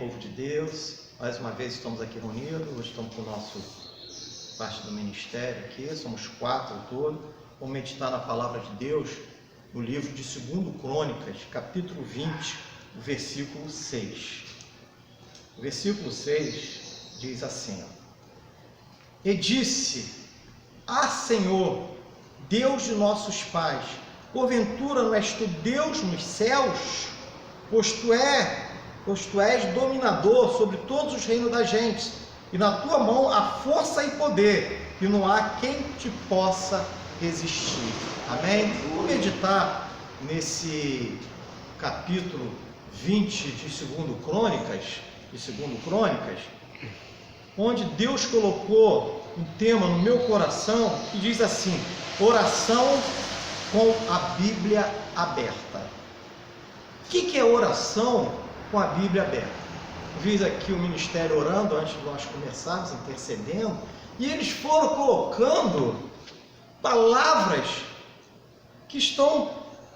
povo de Deus, mais uma vez estamos aqui reunidos, hoje estamos com o nosso parte do ministério aqui, somos 4 ao todo, vamos meditar na palavra de Deus, no livro de 2 Crônicas, capítulo 20, versículo 6. O versículo 6 diz assim, E disse, Senhor, Deus de nossos pais, porventura não és tu Deus nos céus? Pois tu és dominador sobre todos os reinos da gente, e na tua mão há força e poder, e não há quem te possa resistir. Amém? Vou meditar nesse capítulo 20 de 2 Crônicas, onde Deus colocou um tema no meu coração que diz assim: oração com a Bíblia aberta. O que é oração com a Bíblia aberta? Vi aqui o ministério orando antes de nós começarmos, intercedendo, e eles foram colocando palavras que estão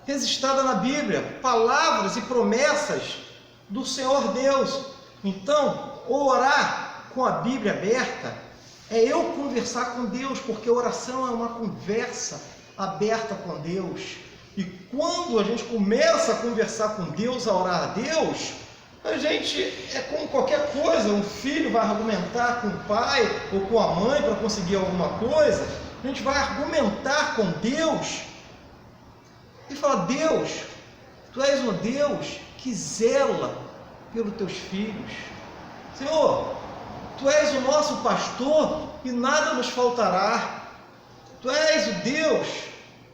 registradas na Bíblia, palavras e promessas do Senhor Deus. Então, orar com a Bíblia aberta é eu conversar com Deus, porque oração é uma conversa aberta com Deus. E quando a gente começa a conversar com Deus, a orar a Deus, a gente é como qualquer coisa, um filho vai argumentar com o pai ou com a mãe para conseguir alguma coisa, a gente vai argumentar com Deus e falar: Deus, tu és um Deus que zela pelos teus filhos. Senhor, tu és o nosso pastor e nada nos faltará. Tu és o Deus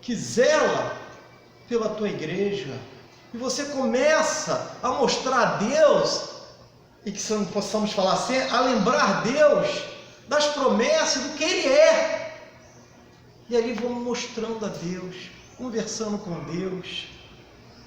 que zela pela tua igreja. E você começa a mostrar a Deus, e que possamos falar assim, a lembrar Deus das promessas do que Ele é. E ali vamos mostrando a Deus, conversando com Deus.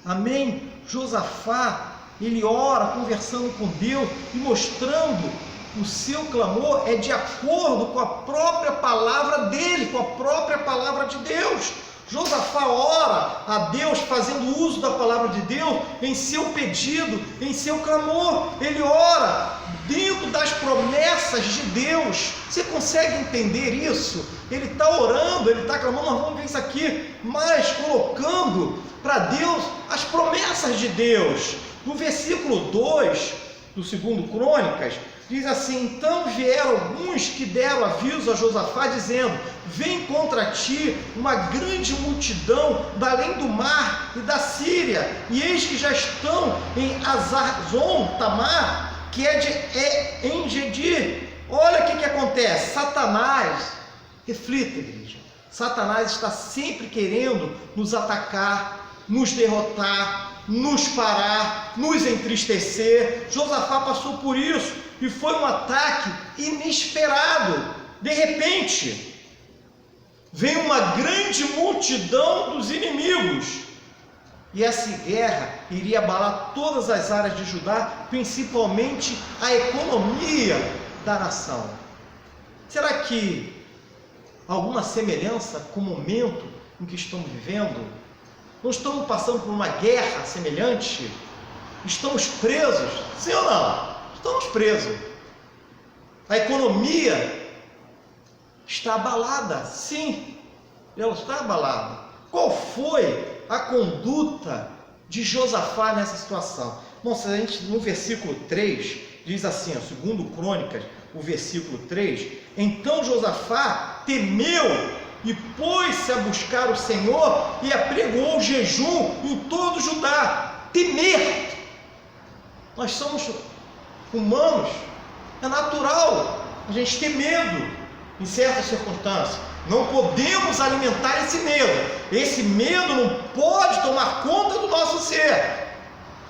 Amém? Josafá, ele ora conversando com Deus e mostrando o seu clamor é de acordo com a própria palavra dele, com a própria palavra de Deus. Josafá ora a Deus fazendo uso da palavra de Deus em seu pedido, em seu clamor. Ele ora dentro das promessas de Deus. Você consegue entender isso? Ele está orando, ele está clamando, nós vamos ver isso aqui, mas colocando para Deus as promessas de Deus. No versículo 2 do 2 Crônicas, diz assim: Então vieram alguns que deram aviso a Josafá, dizendo: Vem contra ti uma grande multidão da além do mar e da Síria, e eis que já estão em Hazazon Tamar, que é de Engedi. Olha o que acontece. Satanás, reflita, igreja, Satanás está sempre querendo nos atacar, nos derrotar, nos parar, nos entristecer. Josafá passou por isso, e foi um ataque inesperado. De repente, vem uma grande multidão dos inimigos, e essa guerra iria abalar todas as áreas de Judá, principalmente a economia da nação. Será que alguma semelhança com o momento em que estamos vivendo? Não estamos passando por uma guerra semelhante? Estamos presos? Sim ou não? Estamos presos. A economia está abalada. Sim, ela está abalada. Qual foi a conduta de Josafá nessa situação? Bom, se a gente, no versículo 3, diz assim, 2 Crônicas, o versículo 3, Então Josafá temeu e pôs-se a buscar o Senhor e apregoou jejum em todo Judá. Temer. Nós somos humanos, é natural a gente ter medo em certas circunstâncias. Não podemos alimentar esse medo. Esse medo não pode tomar conta do nosso ser.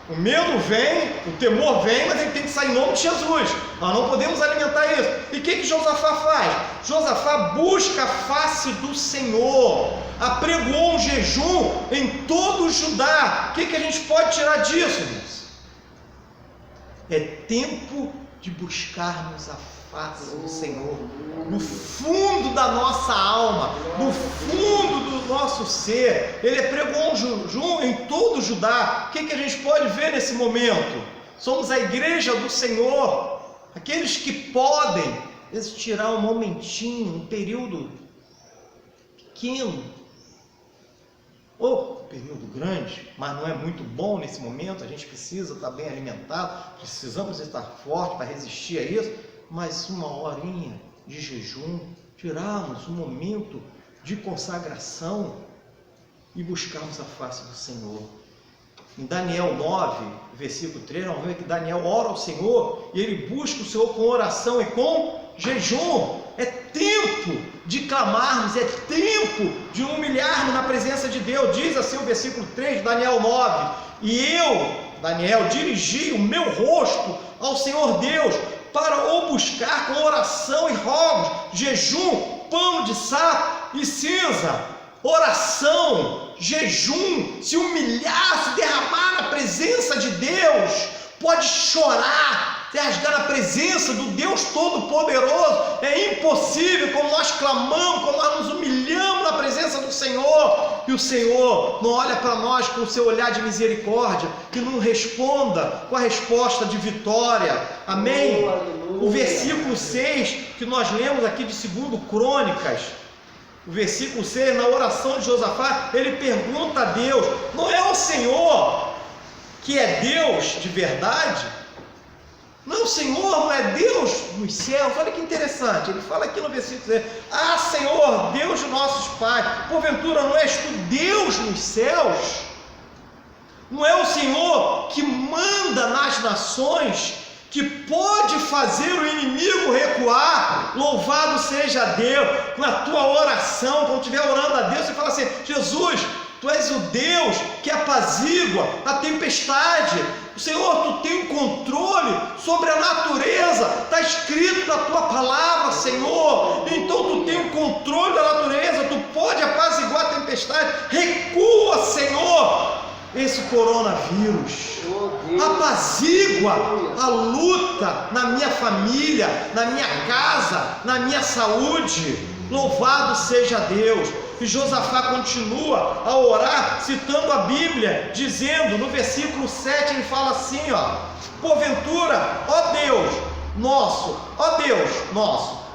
O medo vem, o temor vem, mas ele tem que sair em nome de Jesus. Nós não podemos alimentar isso. E o que Josafá faz? Josafá busca a face do Senhor, apregoou um jejum em todo o Judá. O que a gente pode tirar disso, irmãos? É tempo de buscarmos a face do Senhor, no fundo da nossa alma, no fundo do nosso ser. Ele pregou um jejum em todo o Judá. O que a gente pode ver nesse momento? somos a igreja do Senhor, aqueles que podem tirar um momentinho, um período pequeno, ou um período grande, mas não é muito bom nesse momento, a gente precisa estar bem alimentado, precisamos estar forte para resistir a isso, mas uma horinha de jejum, tirarmos um momento de consagração e buscarmos a face do Senhor. Em Daniel 9, versículo 3, nós vemos que Daniel ora ao Senhor e ele busca o Senhor com oração e com jejum. É tempo de clamarmos, é tempo de humilharmos na presença de Deus. Diz assim o versículo 3 de Daniel 9: e eu, Daniel, dirigi o meu rosto ao Senhor Deus para o buscar com oração e rogos, jejum, pano de saco e cinza. Oração, jejum, se humilhar, se derramar na presença de Deus, pode chorar, se rasgar na presença do Deus Todo-Poderoso. É impossível, como nós clamamos, como nós nos humilhamos na presença do Senhor, e o Senhor não olha para nós com o seu olhar de misericórdia, que não responda com a resposta de vitória. Amém? O versículo 6 que nós lemos aqui de 2 Crônicas, o versículo 6, na oração de Josafá, ele pergunta a Deus: não é o Senhor que é Deus de verdade? Não, o Senhor não é Deus nos céus? Olha que interessante, ele fala aqui no versículo 6: ah, Senhor, Deus de nossos pais, porventura não és tu Deus nos céus? Não é o Senhor que manda nas nações, que pode fazer o inimigo recuar? Louvado seja Deus. Na tua oração, quando estiver orando a Deus, você fala assim: Jesus, tu és o Deus que apazigua a tempestade. Senhor, tu tem o controle sobre a natureza, está escrito na tua palavra, Senhor. Então tu tem o controle da natureza, tu pode apaziguar a tempestade. Recua, Senhor, esse coronavírus, apazigua a luta na minha família, na minha casa, na minha saúde. Louvado seja Deus. E Josafá continua a orar, citando a Bíblia, dizendo no versículo 7, ele fala assim, porventura, ó Deus nosso,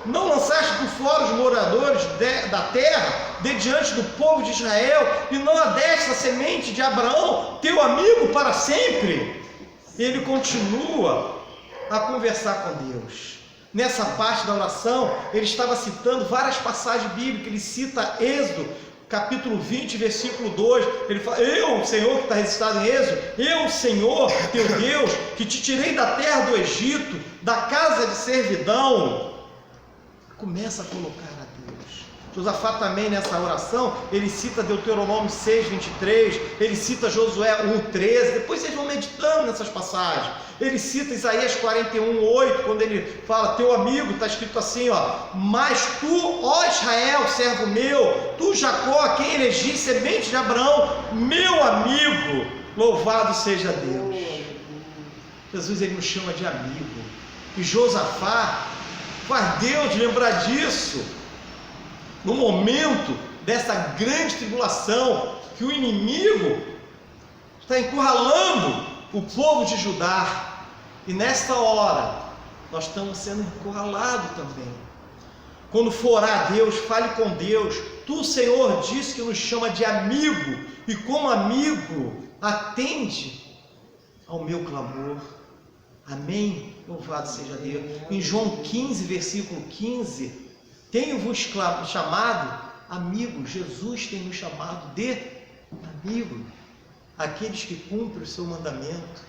não lançaste por fora os moradores da terra, de diante do povo de Israel, e não adeste a semente de Abraão, teu amigo, para sempre? Ele continua a conversar com Deus. Nessa parte da oração, ele estava citando várias passagens bíblicas. Ele cita Êxodo, capítulo 20, versículo 2. Ele fala: eu, Senhor, que está registrado em Êxodo, eu, Senhor, teu Deus, que te tirei da terra do Egito, da casa de servidão. Começa a colocar a Deus. Josafá também, nessa oração, ele cita Deuteronômio 6, 23, ele cita Josué 1, 13, depois vocês vão meditando nessas passagens. Ele cita Isaías 41, 8, quando ele fala: teu amigo, está escrito assim, mas tu, ó Israel, servo meu, tu Jacó, a quem elegi, semente de Abraão, meu amigo, louvado seja Deus. Jesus, ele nos chama de amigo, e Josafá faz Deus lembrar disso, no momento dessa grande tribulação, que o inimigo está encurralando o povo de Judá, e nesta hora nós estamos sendo encurralados também. Quando for orar a Deus, fale com Deus. Tu, Senhor, disse que nos chama de amigo, e como amigo atende ao meu clamor. Amém? Louvado seja Deus. Em João 15, versículo 15, tenho-vos chamado amigo. Jesus tem nos chamado de amigo. Aqueles que cumprem o seu mandamento,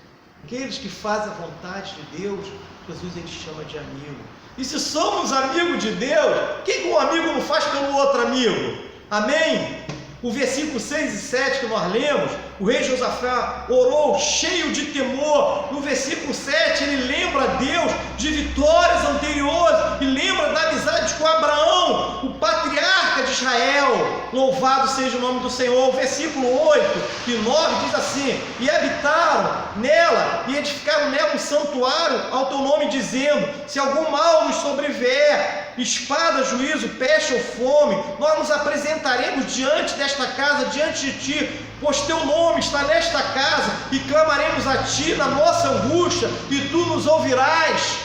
aqueles que fazem a vontade de Deus, Jesus ele chama de amigo. E se somos amigos de Deus, o que um amigo não faz pelo outro amigo? Amém? O versículo 6 e 7 que nós lemos, o rei Josafá orou cheio de temor. No versículo 7 ele lembra a Deus de vitórias anteriores e lembra da amizade com Abraão, o patriarca de Israel. louvado seja o nome do Senhor. O versículo 8 e 9 diz assim: e habitaram nela e edificaram nela um santuário ao teu nome, dizendo: se algum mal nos sobrevier, espada, juízo, peste ou fome, nós nos apresentaremos diante desta casa, diante de ti, pois teu nome está nesta casa, e clamaremos a ti na nossa angústia, e tu nos ouvirás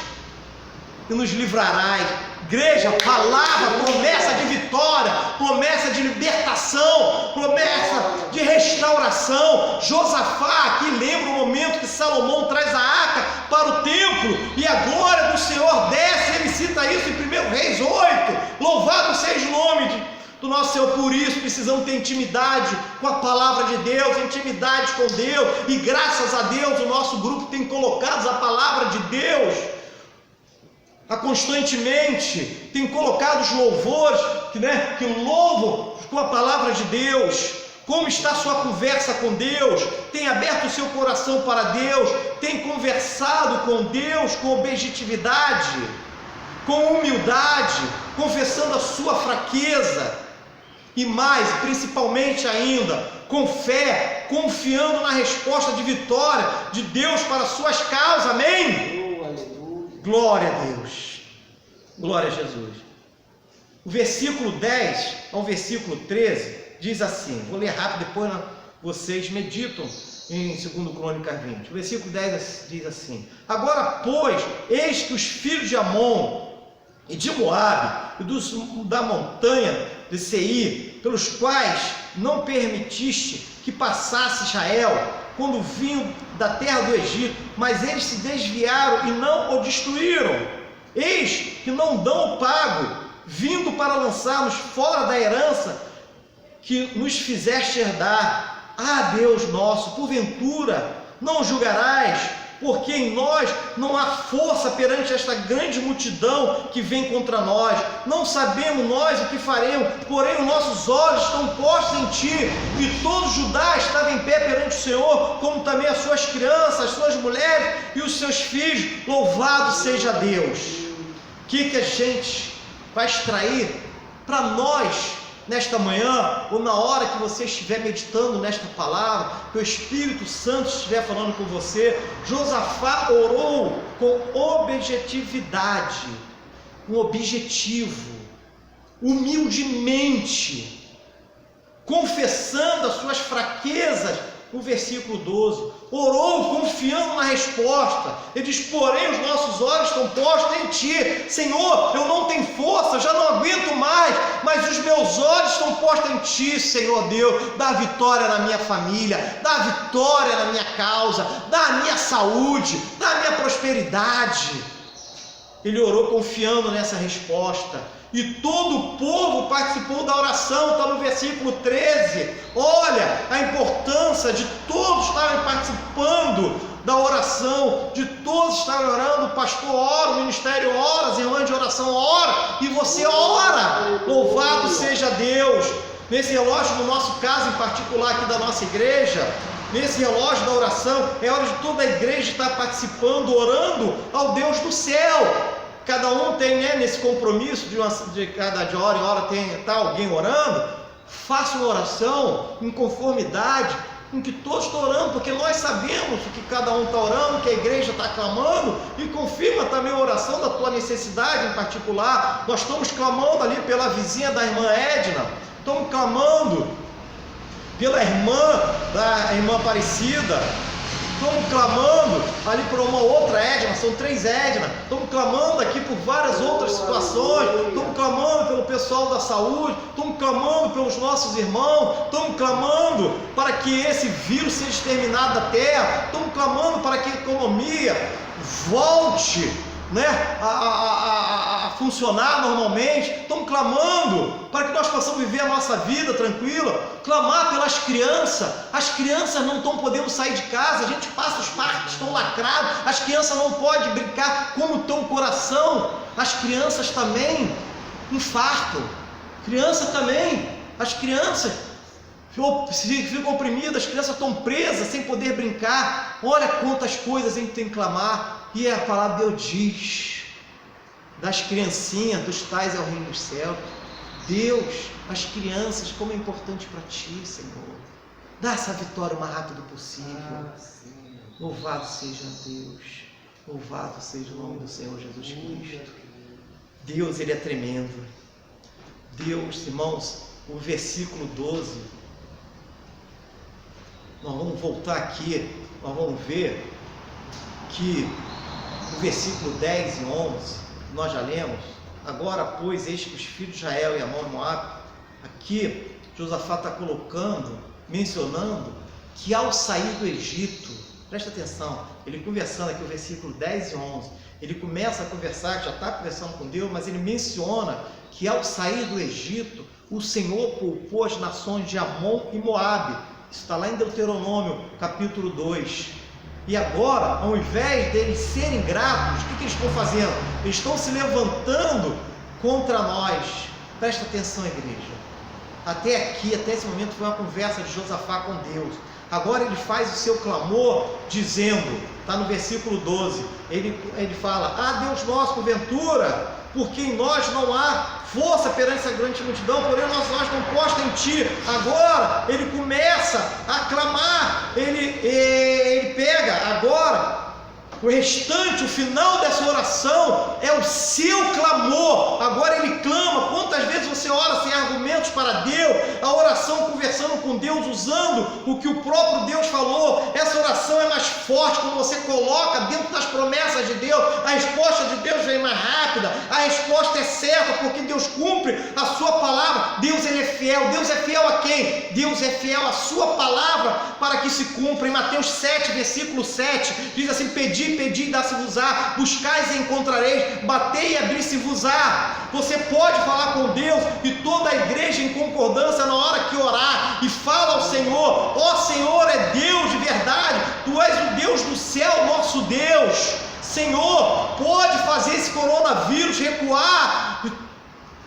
e nos livrarás. Igreja, palavra, promessa de vitória, promessa de libertação, promessa de restauração. Josafá aqui lembra o momento que Salomão traz a arca para o templo e a glória do Senhor desce. Ele cita isso em 1 Reis 8. Louvado seja o nome do nosso Senhor. Por isso precisamos ter intimidade com a palavra de Deus, intimidade com Deus, e graças a Deus o nosso grupo tem colocado a palavra de Deus constantemente, tem colocado os louvores que louvam com a palavra de Deus. Como está a sua conversa com Deus? Tem aberto o seu coração para Deus? Tem conversado com Deus com objetividade, com humildade, confessando a sua fraqueza? E mais, principalmente ainda, com fé, confiando na resposta de vitória de Deus para as suas causas. Amém? Glória a Deus, glória a Jesus. O versículo 10 ao versículo 13 diz assim, vou ler rápido, depois vocês meditam em 2 Crônicas 20. O versículo 10 diz assim: agora, pois, eis que os filhos de Amon e de Moabe e da montanha de Seir, pelos quais não permitiste que passasse Israel, quando vinham da terra do Egito, mas eles se desviaram e não o destruíram. Eis que não dão o pago, vindo para lançar-nos fora da herança que nos fizeste herdar. Ah, Deus nosso, porventura não julgarás, porque em nós não há força perante esta grande multidão que vem contra nós. Não sabemos nós o que faremos, porém os nossos olhos estão postos em ti. E todo Judá estava em pé perante o Senhor, como também as suas crianças, as suas mulheres e os seus filhos. Louvado seja Deus. O que a gente vai extrair para nós nesta manhã, ou na hora que você estiver meditando nesta palavra, que o Espírito Santo estiver falando com você? Josafá orou com objetividade, um objetivo, humildemente, confessando as suas fraquezas. No versículo 12, orou confiando na resposta. Ele diz: porém os nossos olhos estão postos em ti. Senhor, eu não tenho força, eu já não aguento mais, mas os meus olhos estão postos em ti, Senhor Deus. Dá vitória na minha família, dá vitória na minha causa, dá a minha saúde, dá a minha prosperidade. Ele orou confiando nessa resposta. E todo o povo participou da oração, está no versículo 13. Olha a importância de todos estarem participando da oração, de todos estarem orando. O pastor ora, o ministério ora, as irmãs de oração ora, e você ora. Louvado seja Deus. Nesse relógio, no nosso caso em particular aqui da nossa igreja, nesse relógio da oração, é hora de toda a igreja estar participando, orando ao Deus do céu. Cada um tem, nesse compromisso de cada de hora em hora está alguém orando. Faça uma oração em conformidade com que todos estão orando, porque nós sabemos o que cada um está orando, que a igreja está clamando, e confirma também a oração da tua necessidade em particular. Nós estamos clamando ali pela vizinha da irmã Edna, estamos clamando pela da irmã Aparecida, estamos clamando ali por uma outra Edna, são 3 Edna, estamos clamando aqui por várias outras situações, estamos clamando pelo pessoal da saúde, estamos clamando pelos nossos irmãos, estamos clamando para que esse vírus seja exterminado da terra, estamos clamando para que a economia volte a funcionar normalmente. Estamos clamando para que nós possamos viver a nossa vida tranquila, clamar pelas crianças. As crianças não estão podendo sair de casa, a gente passa, os parques estão lacrados, as crianças não podem brincar. Como estão o coração? As crianças também infartam, criança também, as crianças ficam oprimidas, as crianças estão presas sem poder brincar. Olha quantas coisas a gente tem que clamar. E a palavra de Deus diz: das criancinhas, dos tais é o reino dos céus. Deus, as crianças, como é importante para ti, Senhor. Dá essa vitória o mais rápido possível. Louvado seja Deus. Louvado seja o nome do Senhor Jesus Cristo. Deus, Ele é tremendo. Deus, irmãos, o versículo 12. Nós vamos voltar aqui, nós vamos ver que no versículo 10 e 11, nós já lemos. Agora, pois, eis que os filhos de Israel e Amon e Moabe, aqui Josafá está colocando, mencionando que ao sair do Egito, presta atenção, ele conversando aqui o versículo 10 e 11, ele começa a conversar, já está conversando com Deus, mas ele menciona que ao sair do Egito, o Senhor poupou as nações de Amon e Moabe. Isso está lá em Deuteronômio, capítulo 2. E agora, ao invés deles serem gratos, o que eles estão fazendo? Eles estão se levantando contra nós. Presta atenção, igreja. Até aqui, até esse momento, foi uma conversa de Josafá com Deus. Agora ele faz o seu clamor dizendo, está no versículo 12, ele fala: ah, Deus nosso, porventura, porque em nós não há força perante essa grande multidão, porém nossos olhos estão postos em ti. Agora ele começa a clamar, ele pega agora o restante, o final dessa oração é o seu clamor. Agora ele clama. Quantas vezes você ora sem argumentos para Deus? A oração conversando com Deus, usando o que o próprio Deus falou. Essa oração é mais forte quando você coloca dentro das promessas de Deus. A resposta de Deus vem mais rápida. A resposta é certa, porque Deus cumpre a sua palavra. Deus, ele é fiel. Deus é fiel a quem? Deus é fiel à sua palavra para que se cumpra. Em Mateus 7, versículo 7, diz assim: pedi e dá-se-vos-á, buscais e encontrareis, batei e abri-se-vos-á. Você pode falar com Deus e toda a igreja em concordância na hora que orar e fala ao Senhor: ó Senhor, é Deus de verdade, Tu és o Deus do céu, nosso Deus. Senhor, pode fazer esse coronavírus recuar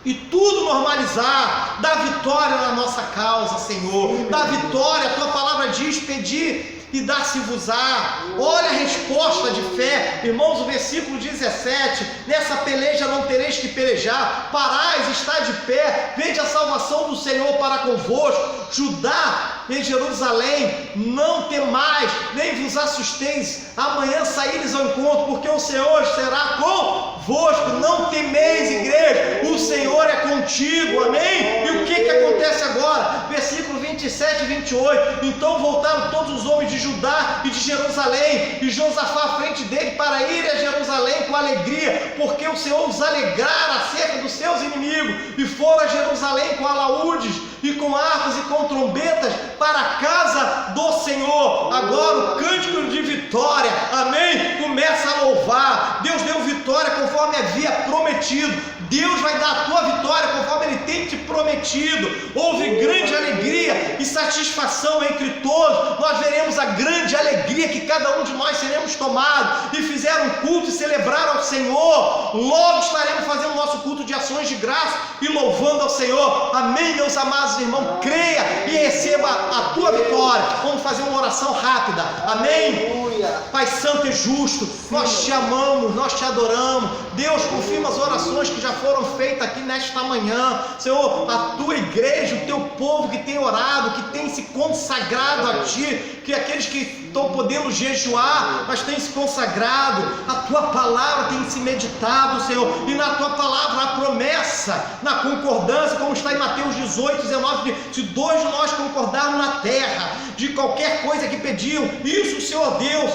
e tudo normalizar. Dá vitória na nossa causa, Senhor. Dá vitória. A Tua palavra diz: pedir e dar-se-vos-á. Olha a resposta de fé, irmãos, o versículo 17: nessa peleja não tereis que pelejar, parais, está de pé, vede a salvação do Senhor para convosco. Judá e Jerusalém, não temais, nem vos assusteis, amanhã saíres ao encontro, porque o Senhor será convosco. Não temeis, igreja, o Senhor é contigo, amém? E o que acontece agora? Versículo 27 e 28, então voltaram todos os homens de Judá e de Jerusalém, e Josafá à frente dele, para ir a Jerusalém com alegria, porque o Senhor os alegrara acerca dos seus inimigos, e foram a Jerusalém com alaúdes, e com harpas e com trombetas, para a casa do Senhor. Agora o cântico de vitória, amém? Começa a louvar. Deus deu vitória conforme havia prometido. Deus vai dar a tua vitória conforme Ele tem te prometido. Houve grande alegria e satisfação entre todos. Nós veremos a grande alegria que cada um de nós seremos tomados, e fizeram um culto e celebraram ao Senhor. Logo estaremos fazendo nosso culto de ações de graça e louvando ao Senhor. Amém, meus amados irmãos? Creia e receba a tua vitória. Vamos fazer uma oração rápida. Amém? Pai Santo e Justo, nós te amamos, nós te adoramos. Deus, confirma as orações que já foram feitas aqui nesta manhã. Senhor, a tua igreja, o teu povo que tem orado, que tem se consagrado a ti, que aqueles que estão podendo jejuar, mas têm se consagrado, a tua palavra tem se meditado, Senhor, e na tua palavra a promessa, na concordância, como está em Mateus 18, 19, se dois de nós concordarmos na terra, de qualquer coisa que pediam, isso o Senhor Deus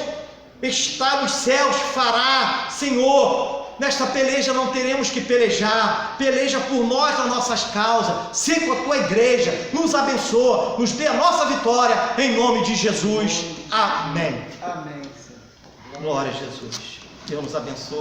está nos céus fará. Senhor, nesta peleja não teremos que pelejar, peleja por nós nas nossas causas, se com a tua igreja, nos abençoa, nos dê a nossa vitória, em nome de Jesus, amém. Amém, Senhor. Glória a Jesus, Deus nos abençoe.